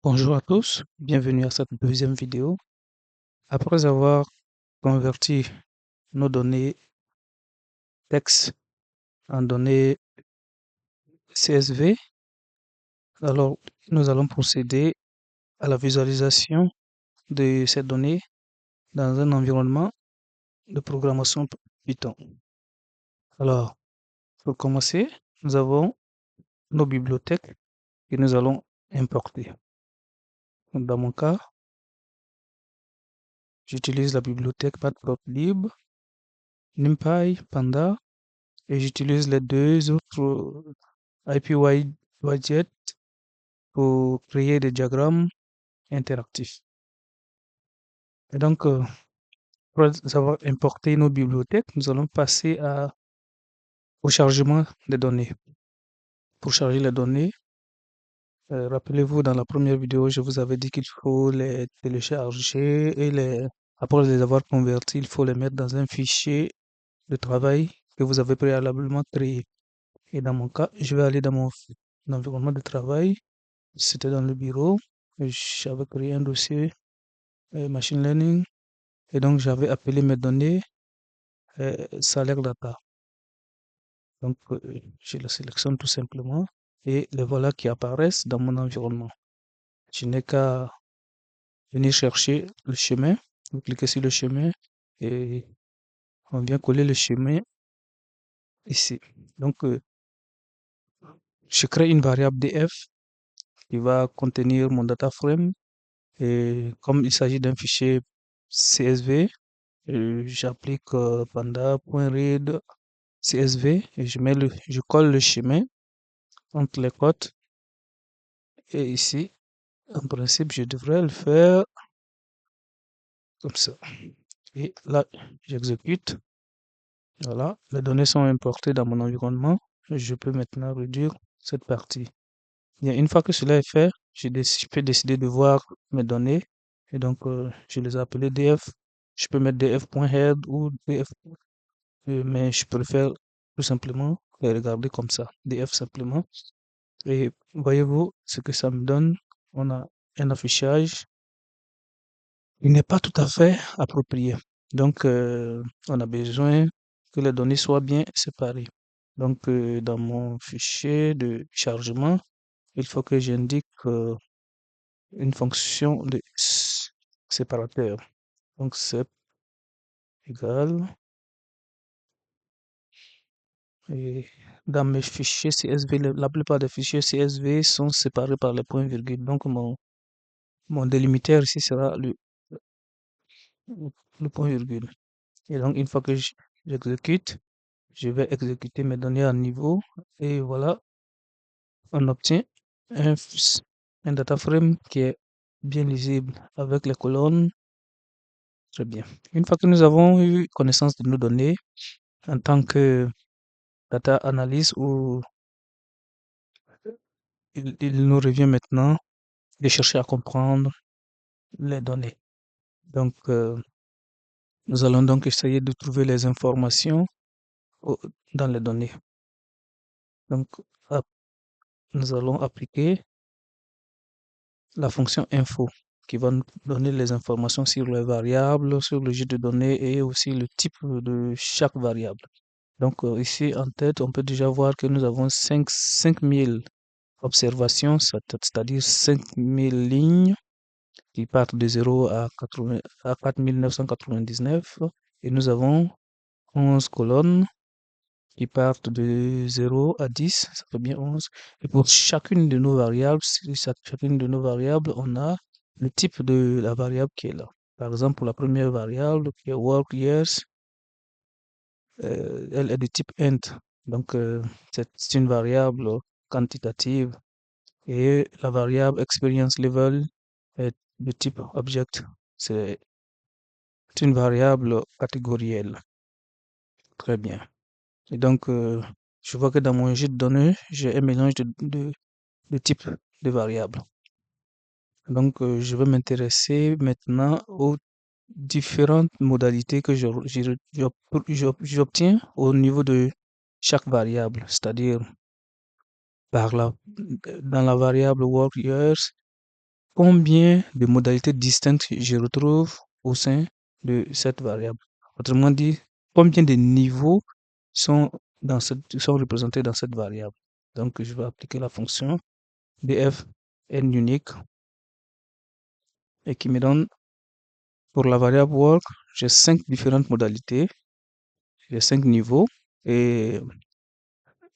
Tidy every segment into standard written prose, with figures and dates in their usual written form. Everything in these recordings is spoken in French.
Bonjour à tous, bienvenue à cette deuxième vidéo. Après avoir converti nos données texte en données CSV, alors nous allons procéder à la visualisation de ces données dans un environnement de programmation Python. Alors, pour commencer, nous avons nos bibliothèques que nous allons importer. Dans mon cas, j'utilise la bibliothèque Matplotlib, NumPy, Panda, et j'utilise les deux autres IPY pour créer des diagrammes interactifs. Et donc, après avoir importé nos bibliothèques, nous allons passer au chargement des données. Pour charger les données, rappelez-vous, dans la première vidéo, je vous avais dit qu'il faut les télécharger et après les avoir convertis, il faut les mettre dans un fichier de travail que vous avez préalablement créé. Et dans mon cas, je vais aller dans mon environnement de travail. C'était dans le bureau. J'avais créé un dossier machine learning et donc j'avais appelé mes données salaire data. Donc je les sélectionne tout simplement et les voilà qui apparaissent dans mon environnement. Je n'ai qu'à venir chercher le chemin. Vous cliquez sur le chemin et on vient coller le chemin ici. Donc je crée une variable df qui va contenir mon data frame et comme il s'agit d'un fichier CSV, j'applique panda.read CSV et je colle le chemin entre les côtes et ici, en principe, je devrais le faire comme ça. Et là, j'exécute. Voilà, les données sont importées dans mon environnement. Je peux maintenant réduire cette partie. Bien, une fois que cela est fait, je peux décider de voir mes données. Et donc, je les ai appelées df. Je peux mettre df.head ou df, mais je préfère tout simplement les regarder comme ça, df simplement. Et voyez-vous ce que ça me donne? On a un affichage. Il n'est pas tout à fait approprié. Donc, on a besoin que les données soient bien séparées. Donc, dans mon fichier de chargement, il faut que j'indique une fonction de séparateur. Donc, c'est égal. Et dans mes fichiers CSV, la plupart des fichiers CSV sont séparés par les points-virgules. Donc, mon délimitaire ici sera le point-virgule. Et donc, une fois que j'exécute, je vais exécuter mes données à niveau et voilà, on obtient un, un data frame qui est bien lisible avec les colonnes. Très bien. Une fois que nous avons eu connaissance de nos données en tant que data analyst, il nous revient maintenant de chercher à comprendre les données. Donc, nous allons donc essayer de trouver les informations dans les données. Donc, nous allons appliquer la fonction info qui va nous donner les informations sur les variables, sur le jeu de données et aussi le type de chaque variable. Donc ici en tête, on peut déjà voir que nous avons 5000 observations, c'est-à-dire 5000 lignes qui partent de 0 à 4999 et nous avons 11 colonnes qui partent de 0 à 10, ça fait bien 11. Et pour chacune de nos variables, chacune de nos variables, on a le type de la variable qui est là. Par exemple, pour la première variable, qui est work years, elle est de type int. Donc, c'est une variable quantitative. Et la variable experience level est de type object. C'est une variable catégorielle. Très bien. Et donc, je vois que dans mon jeu de données, j'ai un mélange de types de variables. Donc, je vais m'intéresser maintenant aux différentes modalités que j'obtiens au niveau de chaque variable, c'est-à-dire dans la variable work years, combien de modalités distinctes je retrouve au sein de cette variable. Autrement dit, combien de niveaux sont représentés dans cette variable. Donc, je vais appliquer la fonction df n unique et qui me donne pour la variable work, j'ai 5 différentes modalités, j'ai 5 niveaux et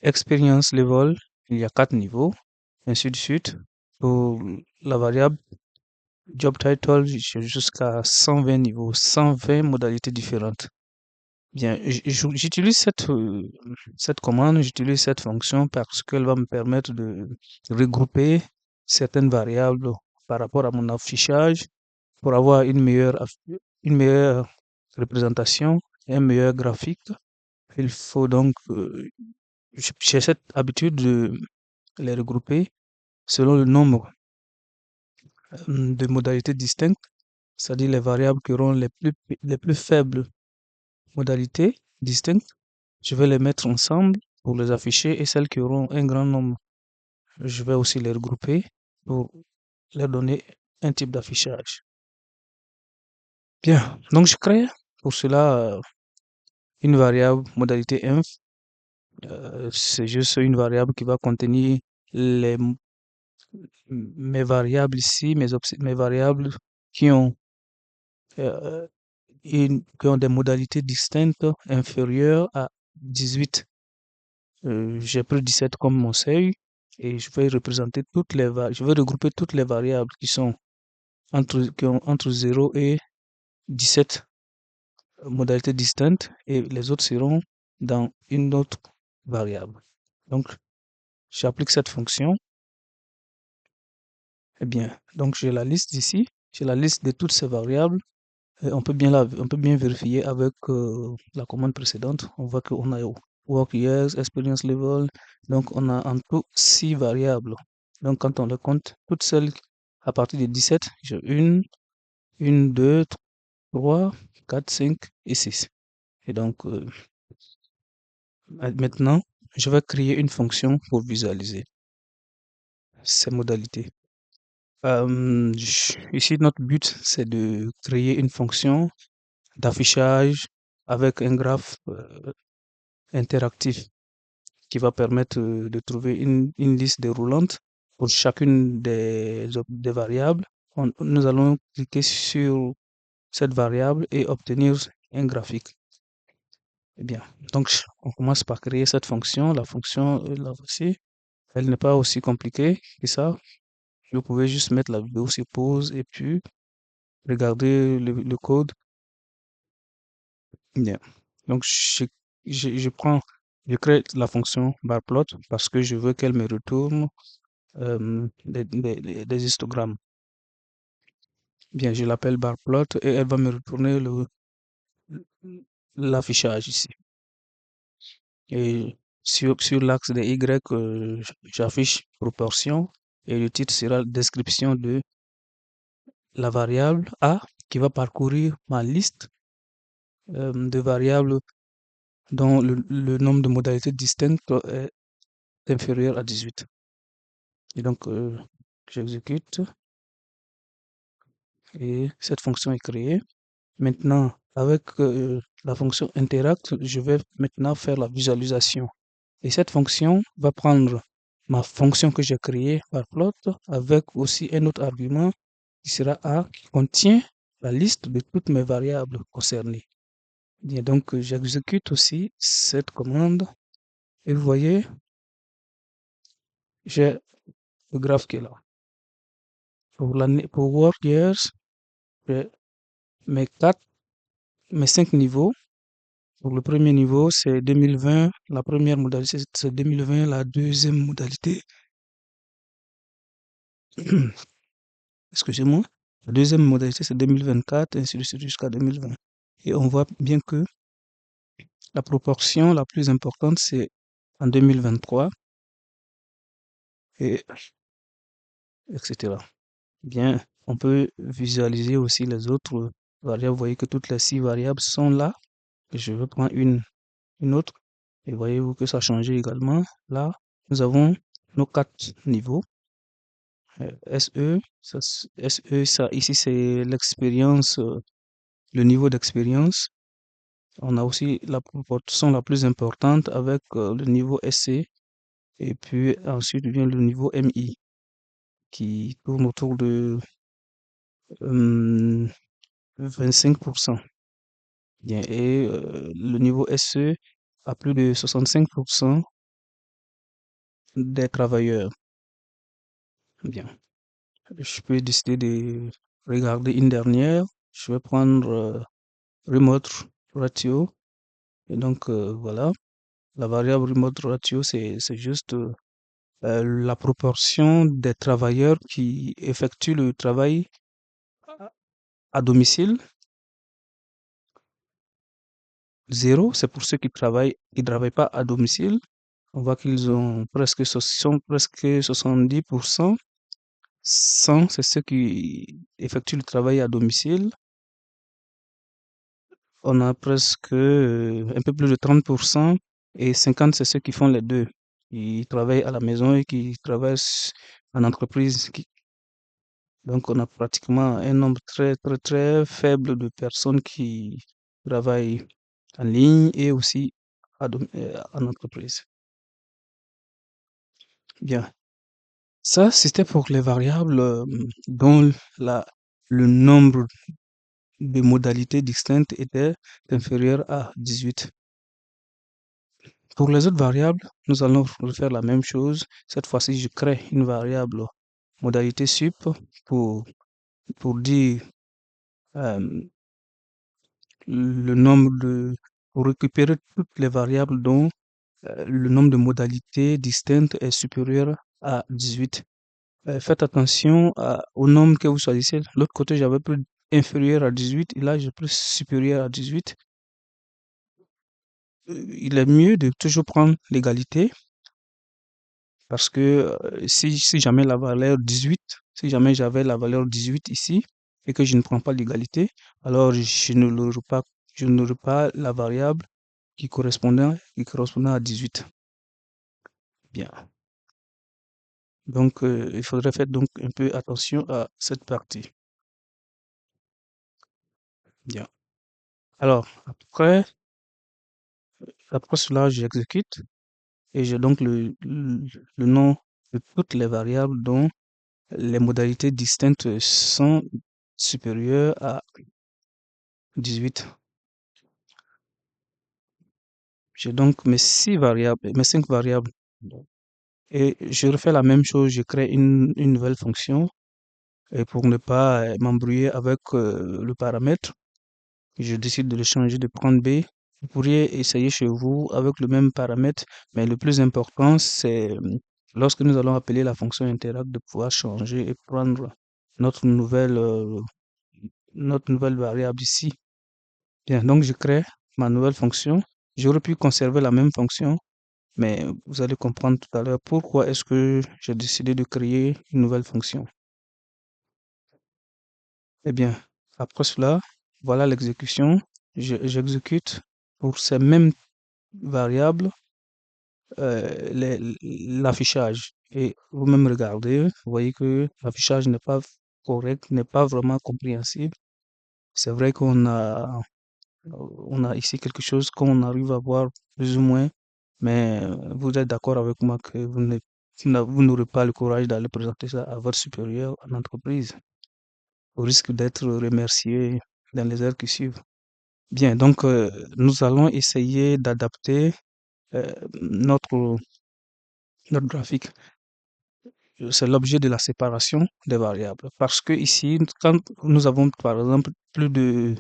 experience level, il y a 4 niveaux, ainsi de suite. Pour la variable job title, j'ai jusqu'à 120 niveaux, 120 modalités différentes. Bien, j'utilise cette commande, j'utilise cette fonction parce qu'elle va me permettre de regrouper certaines variables par rapport à mon affichage pour avoir une meilleure représentation et un meilleur graphique. Il faut donc, j'ai cette habitude de les regrouper selon le nombre de modalités distinctes, c'est-à-dire les variables qui auront les plus faibles modalités distinctes. Je vais les mettre ensemble pour les afficher et celles qui auront un grand nombre, je vais aussi les regrouper pour leur donner un type d'affichage. Bien, donc je crée pour cela une variable modalité inf. C'est juste une variable qui va contenir les, mes variables ici, mes variables qui ont, euh, qui ont des modalités distinctes inférieures à 18. J'ai pris 17 comme mon seuil et je vais représenter je vais regrouper toutes les variables qui ont entre 0 et 17 modalités distinctes et les autres seront dans une autre variable. Donc, j'applique cette fonction. Eh bien, donc j'ai la liste ici, j'ai la liste de toutes ces variables. Et on peut bien vérifier avec la commande précédente. On voit qu'on a work years, experience level. Donc, on a en tout 6 variables. Donc, quand on les compte, toutes celles à partir de 17, j'ai 1, 2, 3, 4, 5 et 6. Et donc, maintenant, je vais créer une fonction pour visualiser ces modalités. Ici, notre but, c'est de créer une fonction d'affichage avec un graphe interactif qui va permettre de trouver une liste déroulante pour chacune des variables. Nous allons cliquer sur cette variable et obtenir un graphique. Eh bien, donc on commence par créer cette fonction. La fonction, la voici. Elle n'est pas aussi compliquée que ça. Vous pouvez juste mettre la vidéo sur pause et puis regarder le code. Bien. Donc, je crée la fonction barplot parce que je veux qu'elle me retourne des histogrammes. Bien, je l'appelle barplot et elle va me retourner l'affichage ici. Et sur l'axe des Y, j'affiche proportion et le titre sera description de la variable A qui va parcourir ma liste de variables dont le nombre de modalités distinctes est inférieur à 18. Et donc, j'exécute et cette fonction est créée. Maintenant, avec la fonction interact, je vais maintenant faire la visualisation. Et cette fonction va prendre ma fonction que j'ai créée par plot avec aussi un autre argument qui sera A qui contient la liste de toutes mes variables concernées. Bien, donc, j'exécute aussi cette commande et vous voyez, j'ai le graphe qui est là. Pour work years, j'ai mes 5 niveaux. Pour le premier niveau, c'est 2020. La première modalité, c'est 2020. La deuxième modalité, excusez-moi, la deuxième modalité, c'est 2024, ainsi de suite jusqu'à 2020. Et on voit bien que la proportion la plus importante, c'est en 2023, et etc. Bien, on peut visualiser aussi les autres variables. Vous voyez que toutes les 6 variables sont là. Je vais prendre une autre. Et voyez-vous que ça a changé également. Là, nous avons nos 4 niveaux. SE, SE, ça, ici, c'est l'expérience, le niveau d'expérience. On a aussi la proportion la plus importante avec le niveau SC. Et puis ensuite vient le niveau MI qui tourne autour de 25%. Bien, et le niveau SE a plus de 65% des travailleurs. Bien, je peux décider de regarder une dernière. Je vais prendre remote ratio. Et donc voilà, la variable remote ratio, c'est juste la proportion des travailleurs qui effectuent le travail à domicile. Zéro, c'est pour ceux qui travaillent pas à domicile. On voit qu'ils ont sont presque 70%. 100, c'est ceux qui effectuent le travail à domicile. On a presque un peu plus de 30%. Et 50, c'est ceux qui font les deux. Qui travaillent à la maison et qui travaillent en entreprise. Donc, on a pratiquement un nombre très, très, très faible de personnes qui travaillent en ligne et aussi en entreprise. Bien. Ça, c'était pour les variables dont la, le nombre de modalités distinctes était inférieur à 18. Pour les autres variables, nous allons refaire la même chose. Cette fois-ci, je crée une variable modalité sup pour, pour dire euh, le nombre de, pour récupérer toutes les variables dont le nombre de modalités distinctes est supérieur à 18. Faites attention au nombre que vous choisissez. L'autre côté, j'avais pris inférieur à 18 et là, j'ai pris supérieur à 18. Il est mieux de toujours prendre l'égalité parce que si jamais la valeur 18, si jamais j'avais la valeur 18 ici et que je ne prends pas l'égalité, alors je n'aurai pas la variable qui correspondait à 18. Bien. Donc, il faudrait faire donc un peu attention à cette partie. Bien. Alors, après cela, j'exécute et j'ai donc le nom de toutes les variables dont les modalités distinctes sont supérieures à 18. J'ai donc mes 5 variables. Et je refais la même chose, je crée une nouvelle fonction. Et pour ne pas m'embrouiller avec le paramètre, je décide de le changer de prendre B. Vous pourriez essayer chez vous avec le même paramètre, mais le plus important, c'est lorsque nous allons appeler la fonction interact de pouvoir changer et prendre notre nouvelle, euh, notre nouvelle variable ici. Bien, donc je crée ma nouvelle fonction. J'aurais pu conserver la même fonction, mais vous allez comprendre tout à l'heure pourquoi est-ce que j'ai décidé de créer une nouvelle fonction. Eh bien, après cela, voilà l'exécution. J'exécute pour ces mêmes variables l'affichage. Et vous-même regardez, vous voyez que l'affichage n'est pas correct, n'est pas vraiment compréhensible. C'est vrai on a ici quelque chose qu'on arrive à voir plus ou moins, mais vous êtes d'accord avec moi que vous n'aurez pas le courage d'aller présenter ça à votre supérieur en entreprise, au risque d'être remercié dans les heures qui suivent. Bien, donc nous allons essayer d'adapter notre, notre graphique. C'est l'objet de la séparation des variables. Parce que ici, quand nous avons par exemple plus de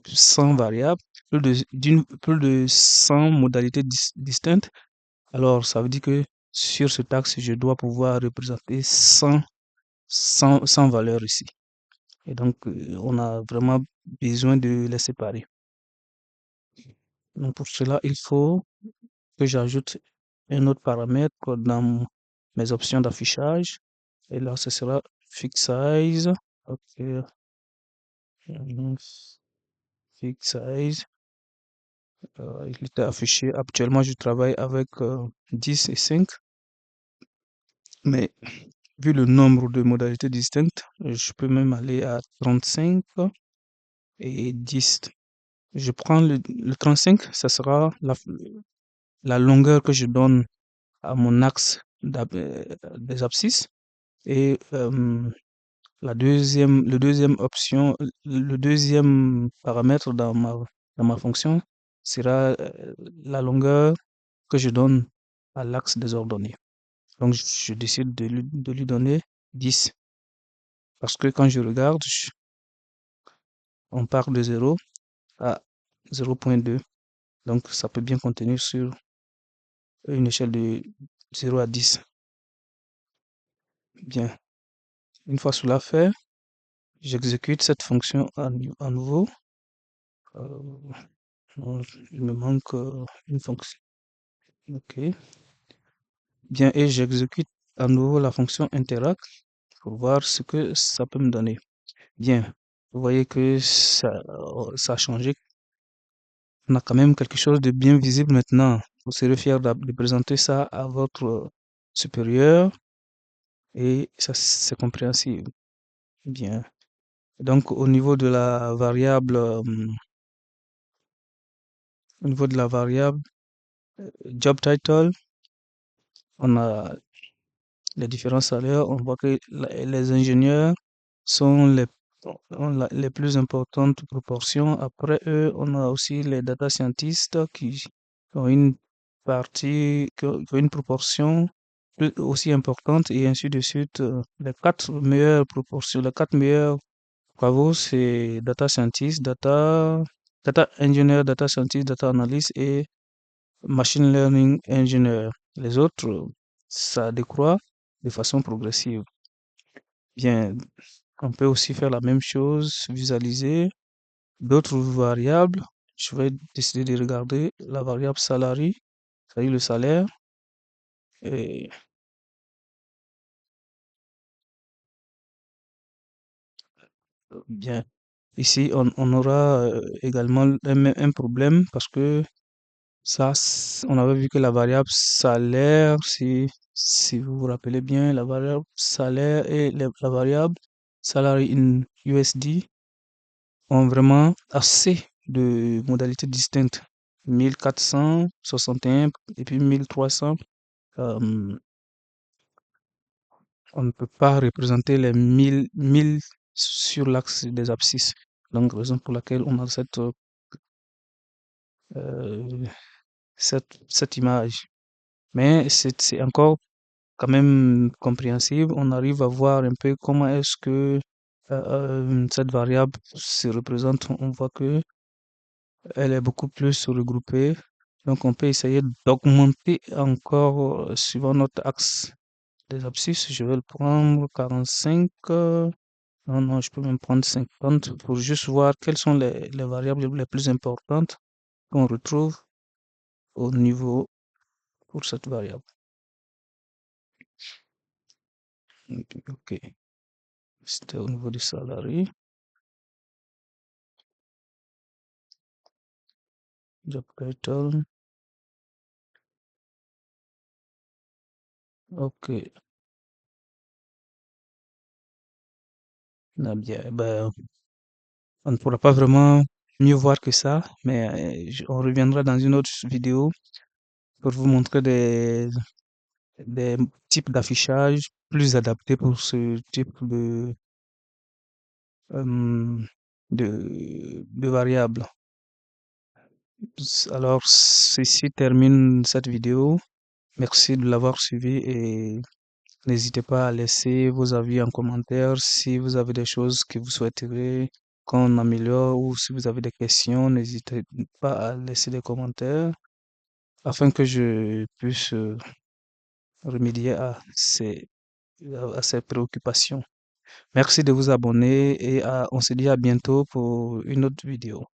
100 variables, plus de 100 modalités distinctes, alors ça veut dire que sur ce axe, je dois pouvoir représenter 100 valeurs ici. Et donc, on a vraiment besoin de les séparer. Donc, pour cela, il faut que j'ajoute un autre paramètre dans mes options d'affichage. Et là, ce sera fix size. Ok, fix size. Il était affiché. Actuellement, je travaille avec 10 et 5. Mais vu le nombre de modalités distinctes, je peux même aller à 35 et 10. Je prends le 35, ça sera la longueur que je donne à mon axe des abscisses. Et le deuxième paramètre dans ma fonction sera la longueur que je donne à l'axe des ordonnées. Donc, je décide de lui donner 10 parce que quand je regarde, on part de 0 à 0,2. Donc, ça peut bien contenir sur une échelle de 0 à 10. Bien. Une fois cela fait, j'exécute cette fonction à nouveau. Non, il me manque une fonction. OK. Bien, et j'exécute à nouveau la fonction interact pour voir ce que ça peut me donner. Bien, vous voyez que ça a changé. On a quand même quelque chose de bien visible maintenant. Vous serez fier de présenter ça à votre supérieur et ça c'est compréhensible. Bien. Donc au niveau de la variable job title, on a les différents salaires. On voit que les ingénieurs sont les plus importantes proportions. Après eux, on a aussi les data scientists qui ont une qui ont une proportion aussi importante et ainsi de suite. Les quatre meilleures proportions, les quatre meilleurs bravo, c'est data scientist, data engineer, data scientist, data analyst et machine learning engineer. Les autres, ça décroît de façon progressive. Bien, on peut aussi faire la même chose, visualiser d'autres variables. Je vais décider de regarder la variable salary, c'est-à-dire le salaire. Et bien, ici, on aura également un problème parce que on avait vu que la variable salaire, si vous vous rappelez bien, la variable salaire et la variable salary in USD ont vraiment assez de modalités distinctes. 1461 et puis 1300. euh, on ne peut pas représenter les 1000 sur l'axe des abscisses. Donc, raison pour laquelle on a euh, cette image. Mais c'est encore quand même compréhensible. On arrive à voir un peu comment est-ce que cette variable se représente. On voit que elle est beaucoup plus regroupée. Donc, on peut essayer d'augmenter encore suivant notre axe des abscisses. Je vais le prendre 45. Non, non, je peux même prendre 50 pour juste voir quelles sont les variables les plus importantes qu'on retrouve au niveau pour cette variable. Ok, c'était au niveau du salarié. Job title. Ok, ah bien, ben, on ne pourra pas vraiment mieux voir que ça, mais on reviendra dans une autre vidéo pour vous montrer des types d'affichage plus adaptés pour ce type euh, de variables. Alors, ceci termine cette vidéo. Merci de l'avoir suivi et n'hésitez pas à laisser vos avis en commentaire si vous avez des choses que vous souhaiteriez qu'on améliore ou si vous avez des questions, n'hésitez pas à laisser des commentaires afin que je puisse remédier à ces préoccupations. Merci de vous abonner et on se dit à bientôt pour une autre vidéo.